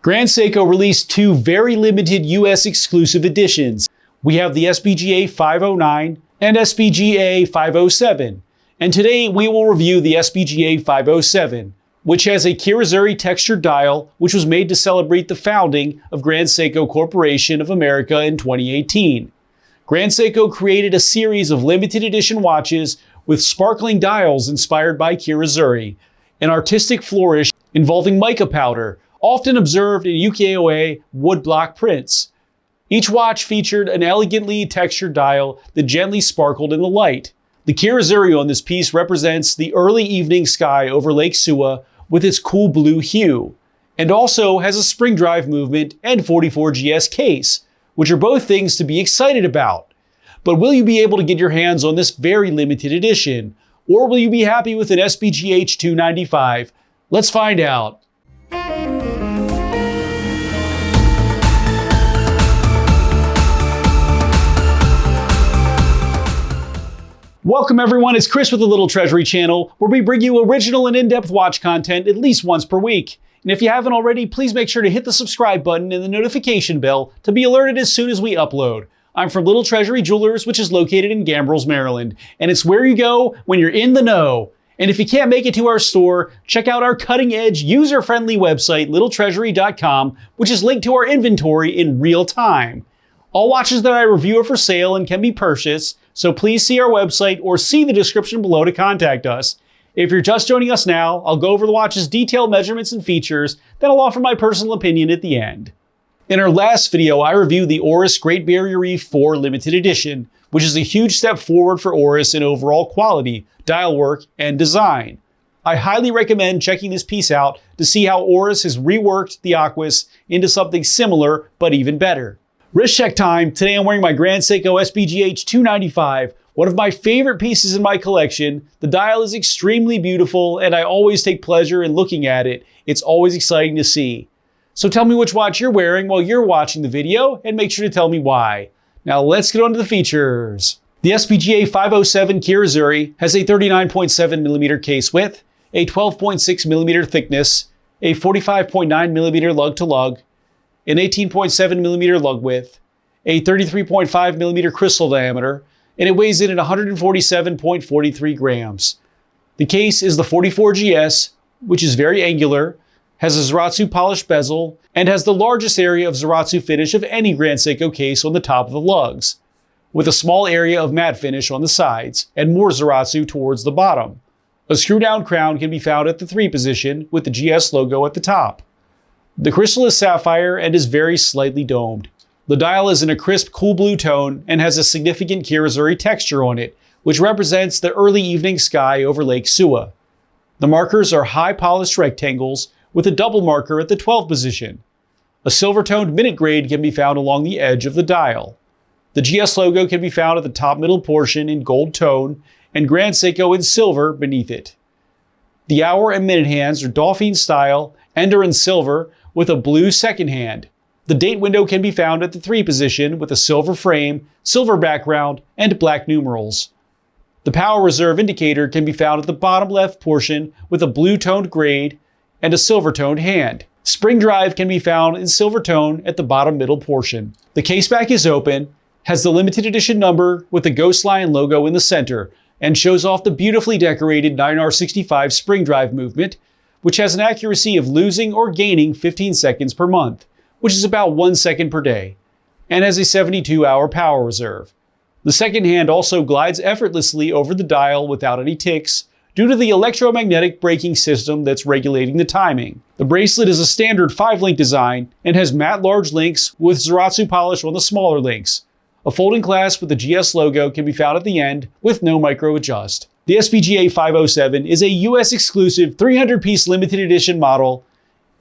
Grand Seiko released two very limited US exclusive editions. We have the SBGA509 and SBGA507. And today we will review the SBGA507, which has a Kirazuri textured dial, which was made to celebrate the founding of Grand Seiko Corporation of America in 2018. Grand Seiko created a series of limited edition watches with sparkling dials inspired by Kirazuri, an artistic flourish involving mica powder, often observed in ukiyo-e woodblock prints. Each watch featured an elegantly textured dial that gently sparkled in the light. The Kirazuri on this piece represents the early evening sky over Lake Suwa with its cool blue hue, and also has a spring drive movement and 44GS case, which are both things to be excited about. But will you be able to get your hands on this very limited edition? Or will you be happy with an SBGA295? Let's find out. Welcome everyone, it's Chris with the Little Treasury channel, where we bring you original and in-depth watch content at least once per week. And if you haven't already, please make sure to hit the subscribe button and the notification bell to be alerted as soon as we upload. I'm from Little Treasury Jewelers, which is located in Gambrills, Maryland, and it's where you go when you're in the know. And if you can't make it to our store, check out our cutting-edge, user-friendly website, littletreasury.com, which is linked to our inventory in real time. All watches that I review are for sale and can be purchased, so please see our website or see the description below to contact us. If you're just joining us now, I'll go over the watch's detailed measurements and features, then I'll offer my personal opinion at the end. In our last video, I reviewed the Oris Great Barrier Reef 4 Limited Edition, which is a huge step forward for Oris in overall quality, dial work, and design. I highly recommend checking this piece out to see how Oris has reworked the Aquis into something similar, but even better. Wrist check time. Today I'm wearing my Grand Seiko SBGA295, one of my favorite pieces in my collection. The dial is extremely beautiful and I always take pleasure in looking at it. It's always exciting to see. So tell me which watch you're wearing while you're watching the video and make sure to tell me why. Now let's get on to the features. The SBGA507 Kirazuri has a 39.7mm case width, a 12.6mm thickness, a 45.9mm lug to lug, an 18.7mm lug width, a 33.5mm crystal diameter, and it weighs in at 147.43 grams. The case is the 44GS, which is very angular, has a Zaratsu polished bezel, and has the largest area of Zaratsu finish of any Grand Seiko case on the top of the lugs, with a small area of matte finish on the sides, and more Zaratsu towards the bottom. A screw-down crown can be found at the 3 position with the GS logo at the top. The crystal is sapphire and is very slightly domed. The dial is in a crisp, cool blue tone and has a significant Kirazuri texture on it, which represents the early evening sky over Lake Suwa. The markers are high polished rectangles with a double marker at the 12 position. A silver-toned minute grade can be found along the edge of the dial. The GS logo can be found at the top middle portion in gold tone and Grand Seiko in silver beneath it. The hour and minute hands are Dauphine style and are in silver with a blue second hand. The date window can be found at the 3 position with a silver frame, silver background, and black numerals. The power reserve indicator can be found at the bottom left portion with a blue toned grade and a silver toned hand. Spring drive can be found in silver tone at the bottom middle portion. The case back is open, has the limited edition number with the Ghost Lion logo in the center, and shows off the beautifully decorated 9R65 spring drive movement, which has an accuracy of losing or gaining 15 seconds per month, which is about 1 second per day, and has a 72-hour power reserve. The second hand also glides effortlessly over the dial without any ticks due to the electromagnetic braking system that's regulating the timing. The bracelet is a standard 5-link design and has matte large links with Zaratsu polish on the smaller links. A folding clasp with the GS logo can be found at the end with no micro adjust. The SBGA507 is a US exclusive 300-piece limited edition model,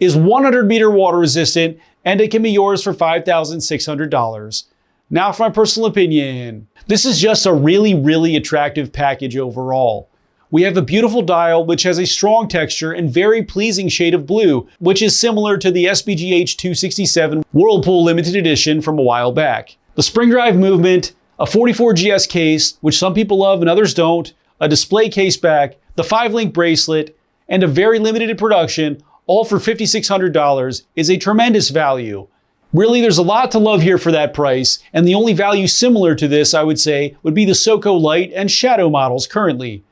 is 100-meter water resistant, and it can be yours for $5,600. Now for my personal opinion. This is just a really attractive package overall. We have a beautiful dial which has a strong texture and very pleasing shade of blue, which is similar to the SBGA267 Whirlpool limited edition from a while back. The spring drive movement, a 44GS case, which some people love and others don't, a display case back, the 5-link bracelet, and a very limited production all for $5,600, is a tremendous value. Really, there's a lot to love here for that price, and the only value similar to this, I would say, would be the Seiko light and shadow models currently.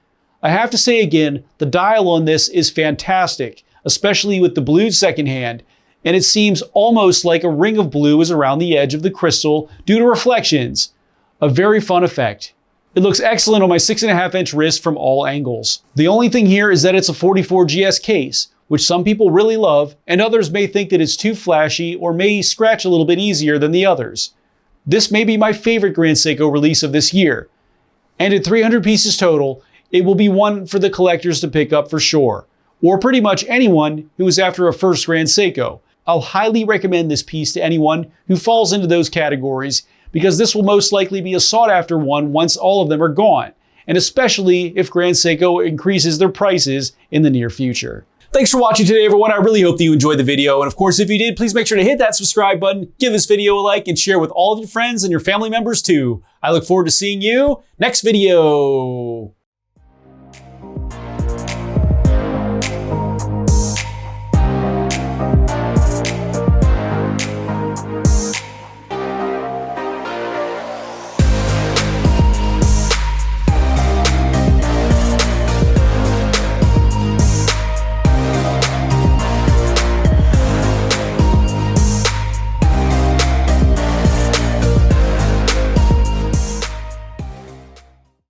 I have to say again, the dial on this is fantastic, especially with the blued second hand, and it seems almost like a ring of blue is around the edge of the crystal due to reflections. A very fun effect. It looks excellent on my 6.5-inch wrist from all angles. The only thing here is that it's a 44GS case, which some people really love, and others may think that it's too flashy or may scratch a little bit easier than the others. This may be my favorite Grand Seiko release of this year. And at 300 pieces total, it will be one for the collectors to pick up for sure, or pretty much anyone who is after a first Grand Seiko. I'll highly recommend this piece to anyone who falls into those categories, because this will most likely be a sought-after one once all of them are gone, and especially if Grand Seiko increases their prices in the near future. Thanks for watching today, everyone. I really hope that you enjoyed the video, and of course, if you did, please make sure to hit that subscribe button, give this video a like, and share with all of your friends and your family members too. I look forward to seeing you next video.